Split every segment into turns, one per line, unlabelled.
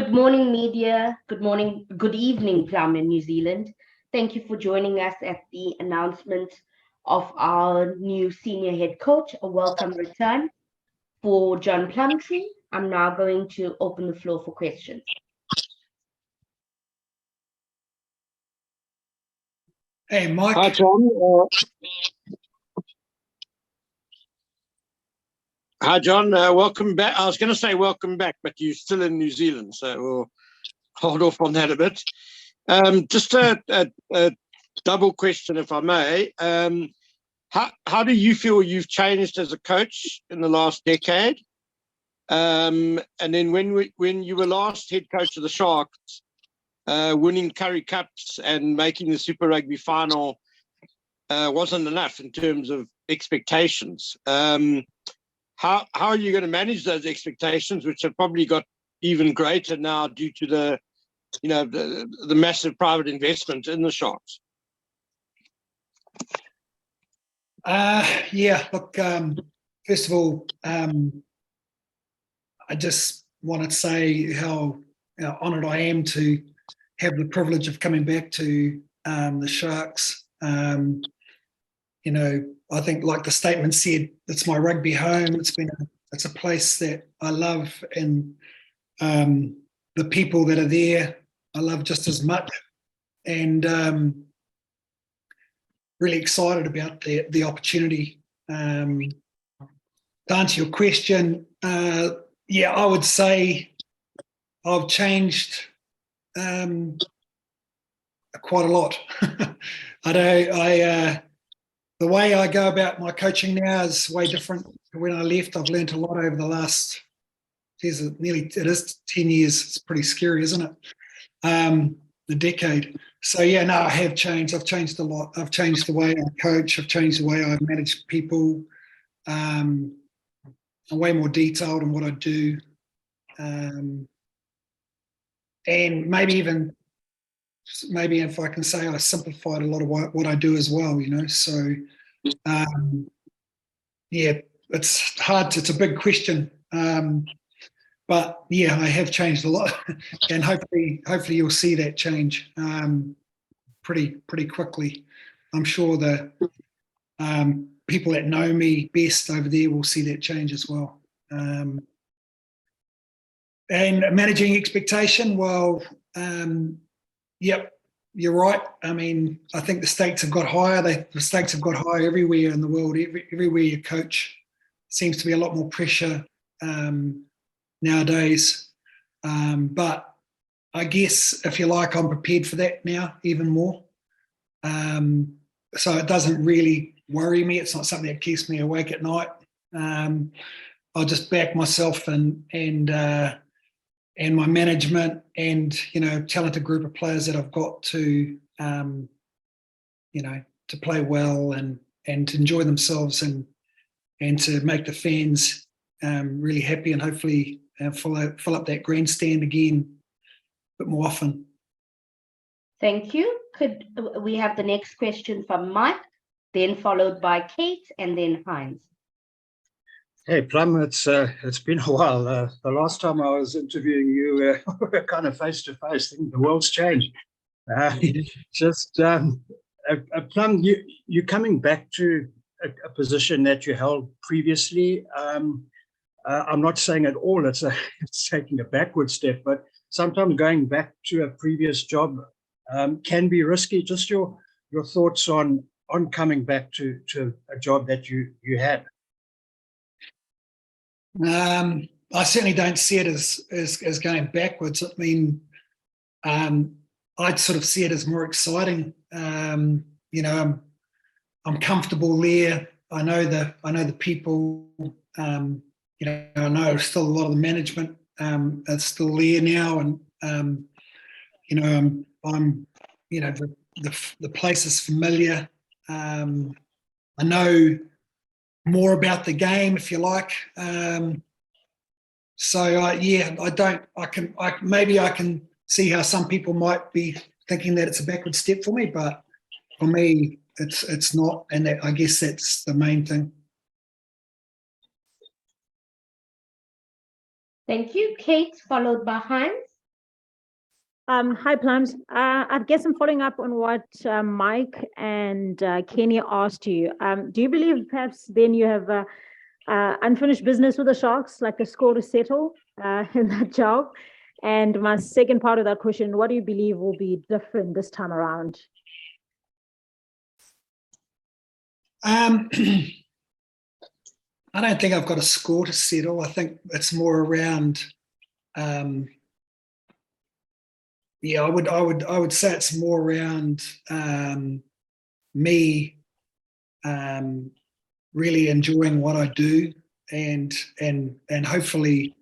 Good morning, media. Good morning, good evening, Plum in New Zealand. Thank you for joining us at the announcement of our new senior head coach, a welcome return for John Plumtree. I'm now going to open the floor for questions.
Hey, Mike.
Hi, John. Hi, John. Welcome back. I was going to say welcome back, but you're still in New Zealand, so we'll hold off on that a bit. Just a double question, if I may. How do you feel you've changed as a coach in the last decade? And then when you were last head coach of the Sharks, winning Currie Cups and making the Super Rugby final wasn't enough in terms of expectations. How are you going to manage those expectations, which have probably got even greater now due to the massive private investment in the Sharks?
Look, first of all, I just want to say how honoured I am to have the privilege of coming back to the Sharks. I think, like the statement said, it's my rugby home. It's a place that I love, and the people that are there, I love just as much. And really excited about the opportunity. To answer your question, I would say I've changed quite a lot. The way I go about my coaching now is way different to when I left. I've learned a lot over the last, it is 10 years. It's pretty scary, isn't it? The decade. So I have changed. I've changed a lot. I've changed the way I coach. I've changed the way I manage people. I'm way more detailed in what I do. And maybe if I can say, I simplified a lot of what I do as well, So, it's hard. It's a big question. But I have changed a lot, and hopefully you'll see that change pretty quickly. I'm sure the people that know me best over there will see that change as well. And managing expectation, yep, you're right. I mean, I think the stakes have got higher. The stakes have got higher everywhere in the world. Everywhere you coach seems to be a lot more pressure nowadays. But I guess, if you like, I'm prepared for that now even more. So it doesn't really worry me. It's not something that keeps me awake at night. I'll just back myself and my management and talented group of players that I've got to to play well and to enjoy themselves and to make the fans really happy, and hopefully fill up that grandstand again a bit more often.
Thank you. Could we have the next question from Mike, then followed by Kate, and then Heinz?
Hey, Plum, it's been a while. The last time I was interviewing you, we were kind of face-to-face. I think the world's changed. Plum, you're coming back to a position that you held previously. I'm not saying at all it's taking a backward step, but sometimes going back to a previous job can be risky. Just your thoughts on coming back to a job that you had.
I certainly don't see it as going backwards. I mean, I'd sort of see it as more exciting. I'm comfortable there. I know the people. I know still a lot of the management is still there now, and the place is familiar. I know more about the game, if you like. Maybe I can see how some people might be thinking that it's a backward step for me, but for me, it's not, and I guess that's the main thing.
Thank you, Kate, followed by Heinz.
Hi, Plums. I guess I'm following up on what Mike and Kenny asked you. Do you believe perhaps then you have unfinished business with the Sharks, like a score to settle in that job? And my second part of that question, what do you believe will be different this time around?
I don't think I've got a score to settle. I think it's more around. Yeah, I would say it's more around me really enjoying what I do, and hopefully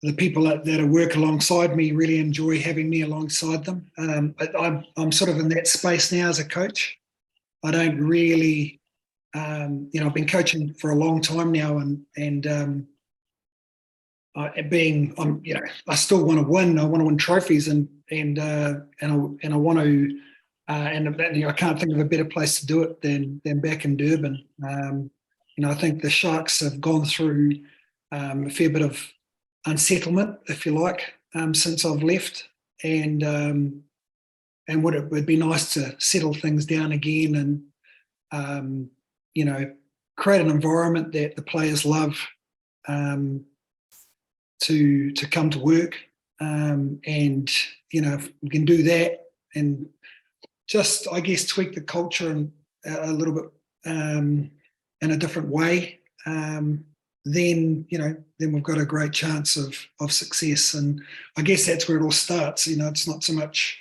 the people that work alongside me really enjoy having me alongside them. I'm sort of in that space now as a coach. I don't really, I've been coaching for a long time now, and I still want to win. I want to win trophies, and I want to, I can't think of a better place to do it than back in Durban. I think the Sharks have gone through a fair bit of unsettlement, if you like, since I've left, and it would be nice to settle things down again, and create an environment that the players love. To come to work, and if we can do that, and just, I guess, tweak the culture and a little bit in a different way, then we've got a great chance of success. And I guess that's where it all starts. It's not so much,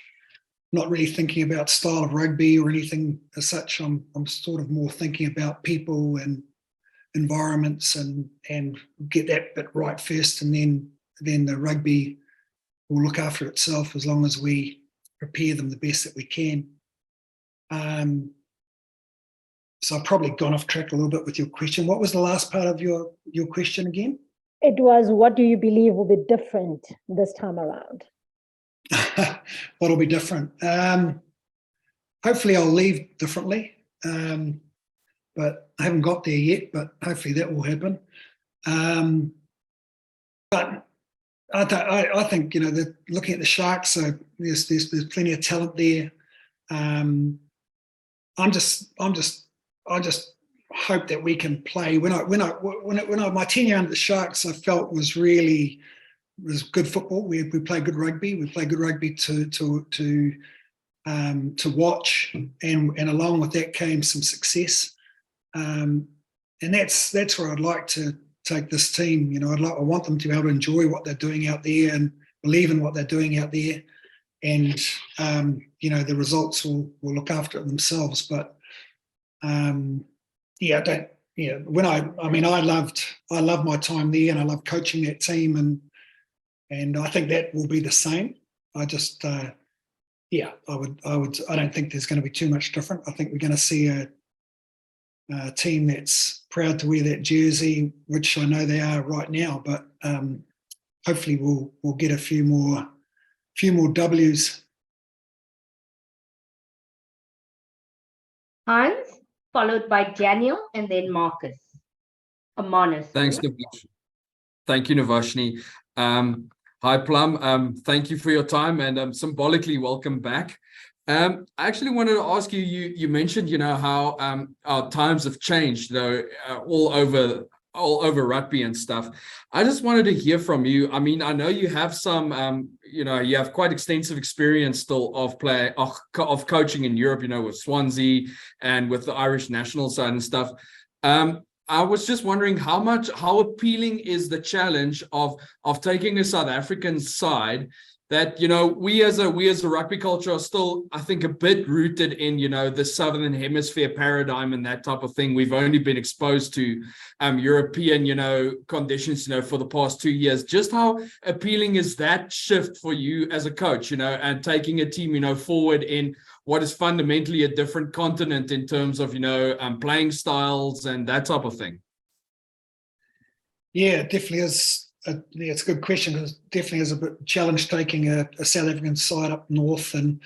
not really thinking about style of rugby or anything as such. I'm sort of more thinking about people and environments, and get that bit right first, and then the rugby will look after itself, as long as we prepare them the best that we can. So I've probably gone off track a little bit with your question. What was the last part of your question again?
It was, what do you believe will be different this time around?
What'll be different? Hopefully I'll leave differently. But I haven't got there yet, but hopefully that will happen. But I think, looking at the Sharks, so there's plenty of talent there. I just hope that we can play. When my tenure under the Sharks, I felt was good football. We played good rugby. We played good rugby to watch, and along with that came some success. And that's where I'd like to take this team. I want them to be able to enjoy what they're doing out there, and believe in what they're doing out there. And the results will look after it themselves. But I loved my time there, and I love coaching that team, and I think that will be the same. I don't think there's going to be too much different. I think we're going to see a team that's proud to wear that jersey, which I know they are right now, but hopefully we'll get a few more W's.
Hans, followed by Daniel, and then Marcus. Amanus.
Thanks, Navashni. Thank you, Navashni. Hi, Plum. Thank you for your time, and symbolically welcome back. I actually wanted to ask you, you mentioned, how our times have changed, all over rugby and stuff. I just wanted to hear from you. I mean, I know you have some, you have quite extensive experience still of coaching in Europe, with Swansea and with the Irish national side and stuff. I was just wondering how appealing is the challenge of taking a South African side that, we as a rugby culture are still, I think, a bit rooted in, the Southern Hemisphere paradigm and that type of thing. We've only been exposed to European, conditions, for the past 2 years. Just how appealing is that shift for you as a coach, and taking a team, forward in what is fundamentally a different continent in terms of, playing styles and that type of thing?
Yeah, it definitely is. It's a good question, because it definitely is a bit challenge taking a South African side up north and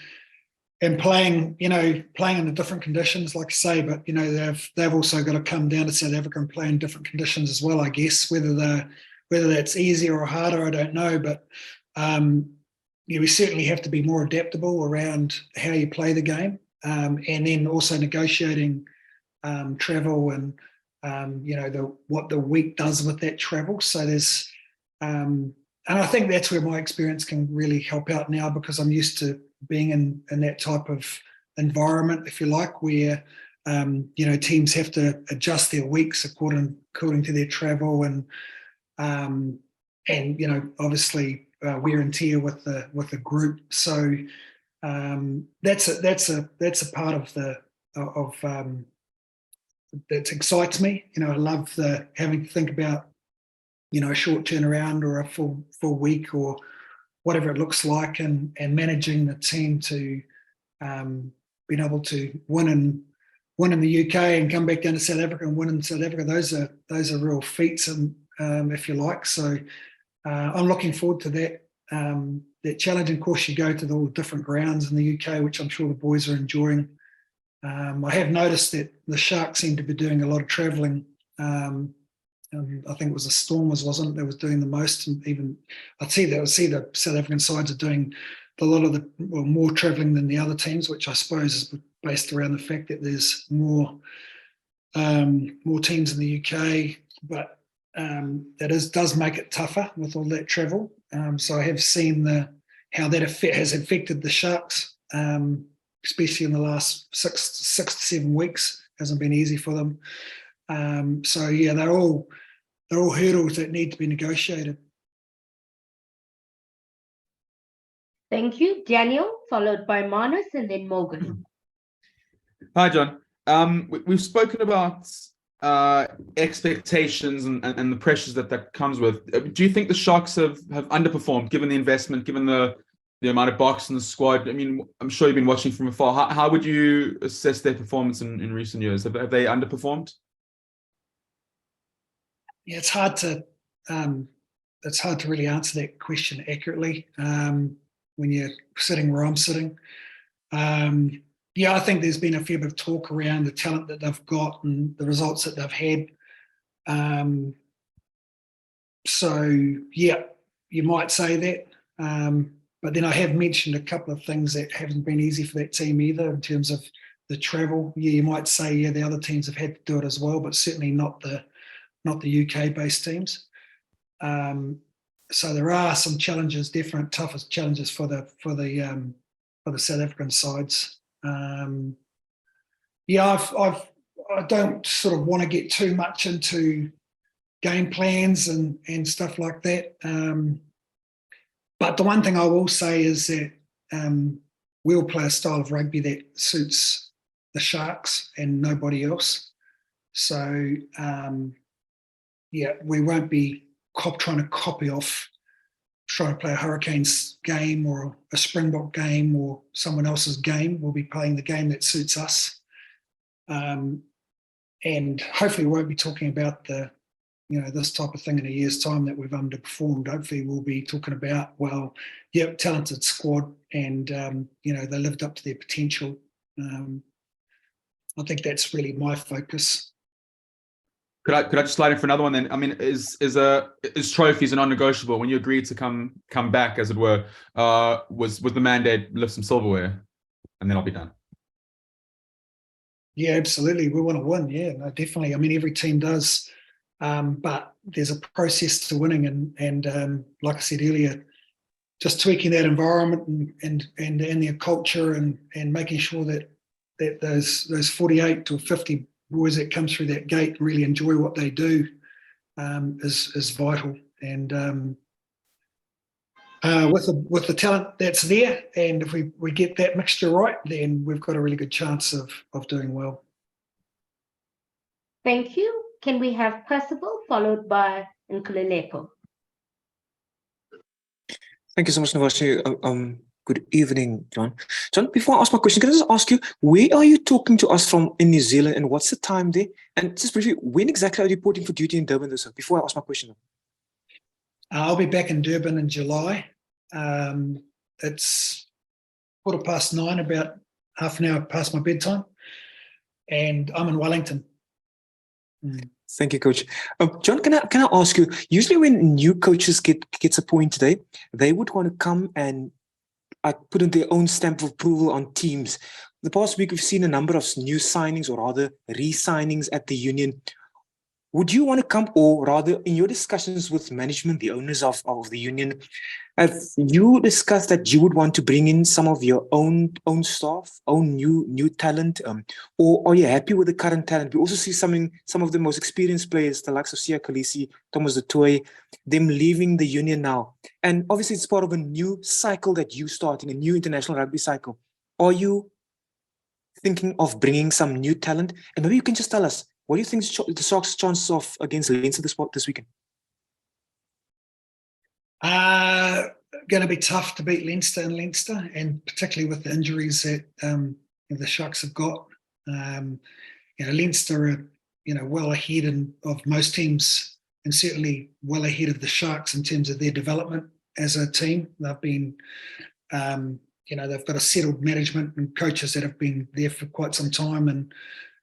playing in the different conditions, like I say. But they've also got to come down to South Africa and play in different conditions as well. I guess whether that's easier or harder, I don't know. But we certainly have to be more adaptable around how you play the game, and then also negotiating travel and what the week does with that travel. So there's and I think that's where my experience can really help out now, because I'm used to being in that type of environment, if you like, where teams have to adjust their weeks according to their travel and obviously wear and tear with the group. So that's a part of that excites me. I love having to think about a short turnaround or a full week or whatever it looks like, and managing the team to being able to win in the UK and come back down to South Africa and win in South Africa. Those are real feats, and if you like. So I'm looking forward to that challenge. And of course, you go to all the different grounds in the UK, which I'm sure the boys are enjoying. I have noticed that the Sharks seem to be doing a lot of travelling. I think it was the Stormers, wasn't it, that was doing the most, and even I'd see the South African sides are doing more travelling than the other teams, which I suppose is based around the fact that there's more teams in the UK, but that does make it tougher with all that travel. So I have seen how that has affected the Sharks, especially in the last 6 to 7 weeks. Hasn't been easy for them. So yeah, they're all hurdles that need to be negotiated.
Thank you, Daniel, followed by Manus and then Morgan.
Hi, John. We've spoken about expectations and the pressures that comes with. Do you think the Sharks have underperformed, given the investment, given the amount of box in the squad? I mean, I'm sure you've been watching from afar. How would you assess their performance in recent years? Have they underperformed?
Yeah, it's hard to really answer that question accurately when you're sitting where I'm sitting. I think there's been a fair bit of talk around the talent that they've got and the results that they've had. So yeah, you might say that. But then I have mentioned a couple of things that haven't been easy for that team either, in terms of the travel. Yeah, you might say, the other teams have had to do it as well, but certainly not the UK-based teams. So there are some challenges, different toughest challenges for the South African sides. I don't sort of want to get too much into game plans and stuff like that. But the one thing I will say is that we'll play a style of rugby that suits the Sharks and nobody else. So we won't be trying to copy off, trying to play a Hurricanes game or a Springbok game or someone else's game. We'll be playing the game that suits us. And hopefully we won't be talking about this type of thing in a year's time that we've underperformed. Hopefully we'll be talking about, talented squad and, they lived up to their potential. I think that's really my focus.
Could I just slide in for another one then? I mean, is trophies a non-negotiable when you agreed to come back, as it were? Was the mandate lift some silverware, and then I'll be done?
Yeah, absolutely. We want to win. Yeah, no, definitely. I mean, every team does, but there's a process to winning, and like I said earlier, just tweaking that environment and their culture and making sure that those 48 to 50 boys that come through that gate really enjoy what they do is vital. And with the talent that's there, and if we get that mixture right, then we've got a really good chance of doing well.
Thank you. Can we have Percival followed by Nkululeko?
Thank you so much, Navashi. Good evening, John. John, before I ask my question, can I just ask you, where are you talking to us from in New Zealand, and what's the time there? And just briefly, when exactly are you reporting for duty in Durban this week? Before I ask my question.
I'll be back in Durban in July. It's 9:15, about half an hour past my bedtime, and I'm in Wellington.
Thank you, Coach. John, can I ask you? Usually, when new coaches gets appointed, they would want to come and putting their own stamp of approval on teams. The past week, we've seen a number of new signings, or rather re-signings at the union. Would you want to come, or rather in your discussions with management, the owners of the union, have you discussed that you would want to bring in some of your own staff, own new talent, or are you happy with the current talent? We also see some of the most experienced players, the likes of Sia Khaleesi, Thomas du Toit, them leaving the union now. And obviously it's part of a new cycle that you starting, a new international rugby cycle. Are you thinking of bringing some new talent? And maybe you can just tell us, what do you think the Sharks' chances of against Leinster this weekend?
Going to be tough to beat Leinster, and particularly with the injuries that the Sharks have got. Leinster are well ahead of most teams, and certainly well ahead of the Sharks in terms of their development as a team. They've been, they've got a settled management and coaches that have been there for quite some time,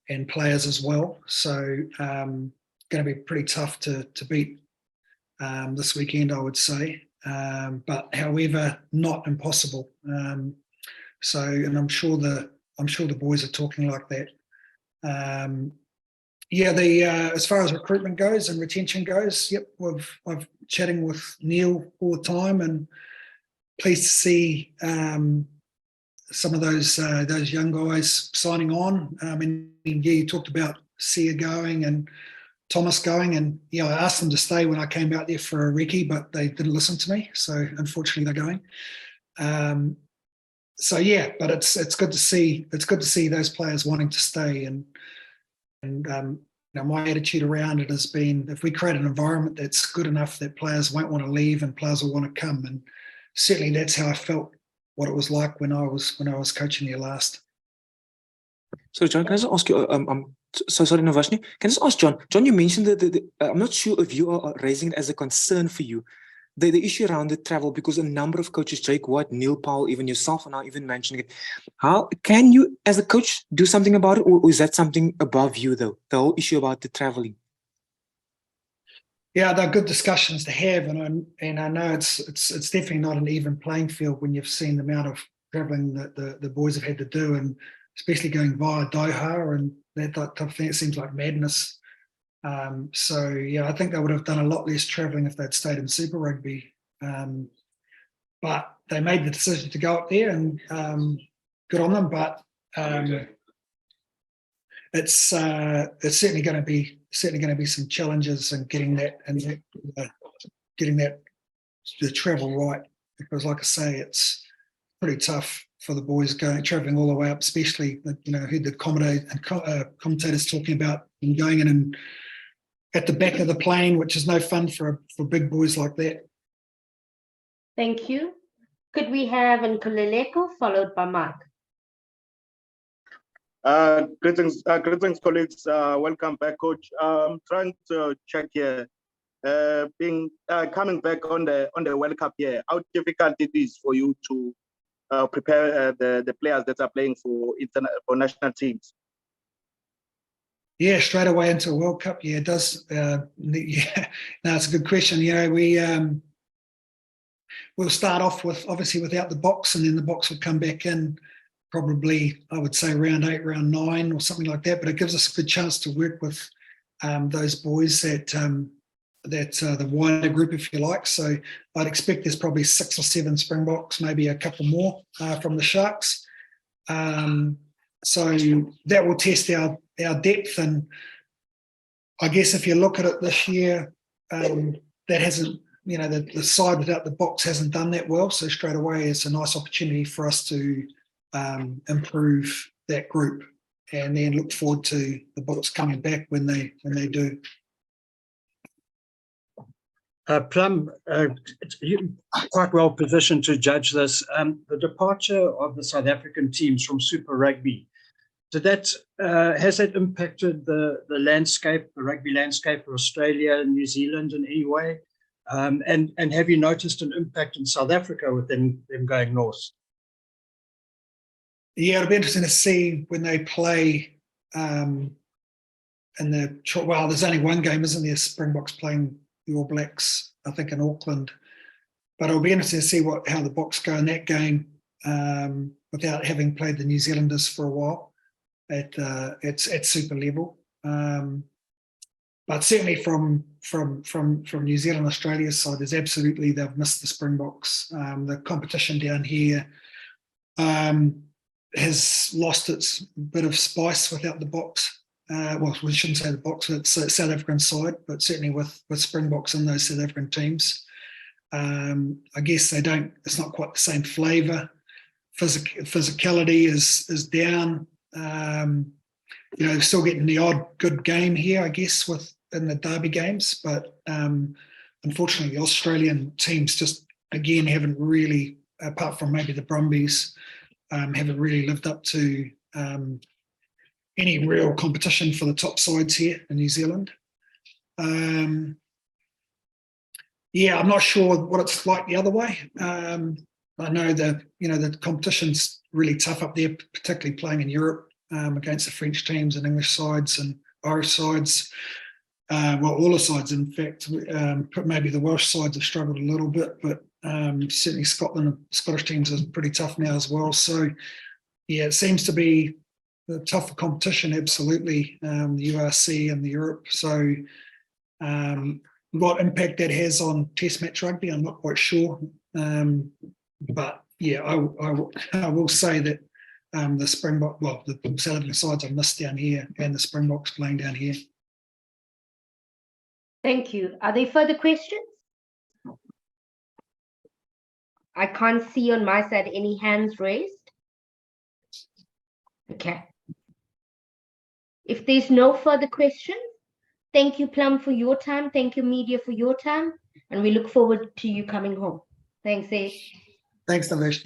and players as well. So going to be pretty tough to beat this weekend, I would say. But however, not impossible. And I'm sure the boys are talking like that. As far as recruitment goes and retention goes, yep, I've chatting with Neil all the time, and pleased to see some of those young guys signing on. You talked about Sia going and Thomas going, and I asked them to stay when I came out there for a recce, but they didn't listen to me, so unfortunately they're going. But it's good to see. It's good to see those players wanting to stay, and my attitude around it has been, if we create an environment that's good enough that players won't want to leave and players will want to come, and certainly that's how I felt what it was like when I was coaching there last.
So John, can I just ask you? So sorry, Navashni. Can I just ask John? John, you mentioned that I'm not sure if you are raising it as a concern for you, the issue around the travel, because a number of coaches, Jake White, Neil Powell, even yourself, are now even mentioning it. How can you, as a coach, do something about it, or is that something above you, though? The whole issue about the traveling.
Yeah, they're good discussions to have, and I know it's definitely not an even playing field when you've seen the amount of traveling that the boys have had to do, and especially going via Doha and that type of thing. It seems like madness. I think they would have done a lot less traveling if they'd stayed in Super Rugby. But they made the decision to go up there, and good on them. But it's certainly going to be some challenges in getting that the travel right, because like I say, it's pretty tough for the boys traveling all the way up, especially who the commentators talking about and going in and at the back of the plane, which is no fun for big boys like that.
Thank you. Could we have Nkululeko followed by Mike?
Greetings, colleagues. Welcome back, Coach. I'm trying to check here. Coming back on the World Cup here, how difficult it is for you to prepare the players that are playing for national teams?
Yeah, straight away into a World Cup. Yeah, it does. It's a good question. We'll start off with obviously without the box, and then the box will come back in probably, I would say, round 8, round 9 or something like that. But it gives us a good chance to work with those boys that the wider group, if you like. So I'd expect there's probably 6 or 7 Springboks, maybe a couple more from the Sharks. So that will test our depth. And I guess if you look at it this year, that hasn't, the side without the box hasn't done that well. So straight away, it's a nice opportunity for us to improve that group, and then look forward to the box coming back when they do.
Plum, you're quite well positioned to judge this. The departure of the South African teams from Super Rugby, has that impacted the landscape, the rugby landscape of Australia and New Zealand in any way? And have you noticed an impact in South Africa with them going north?
Yeah, it'll be interesting to see when they play there's only one game, isn't there? Springboks playing the All Blacks, I think, in Auckland. But it'll be interesting to see how the Boks go in that game. without having played the New Zealanders for a while at super level. But certainly from New Zealand, Australia's side, there's absolutely, they've missed the Springboks. The competition down here has lost its bit of spice without the Boks. Well, we shouldn't say the Boks, it's the South African side, but certainly with Springboks in those South African teams. I guess it's not quite the same flavour. Physicality is down. Still getting the odd good game here, I guess, in the derby games, but unfortunately the Australian teams just, again, haven't really, apart from maybe the Brumbies, haven't really lived up to any real competition for the top sides here in New Zealand. I'm not sure what it's like the other way. I know that the competition's really tough up there, particularly playing in Europe against the French teams and English sides and Irish sides. All the sides, in fact. Maybe the Welsh sides have struggled a little bit, but certainly Scottish teams are pretty tough now as well. So, yeah, it seems to be the tougher competition, absolutely, the URC and the Europe. So, what impact that has on Test match rugby, I'm not quite sure. But yeah, I will say that the Springbok, the South African sides are missed down here, and the Springboks playing down here.
Thank you. Are there further questions? I can't see on my side any hands raised. Okay. If there's no further questions, thank you, Plum, for your time. Thank you, media, for your time. And we look forward to you coming home. Thanks, Ash.
Thanks, Navesh.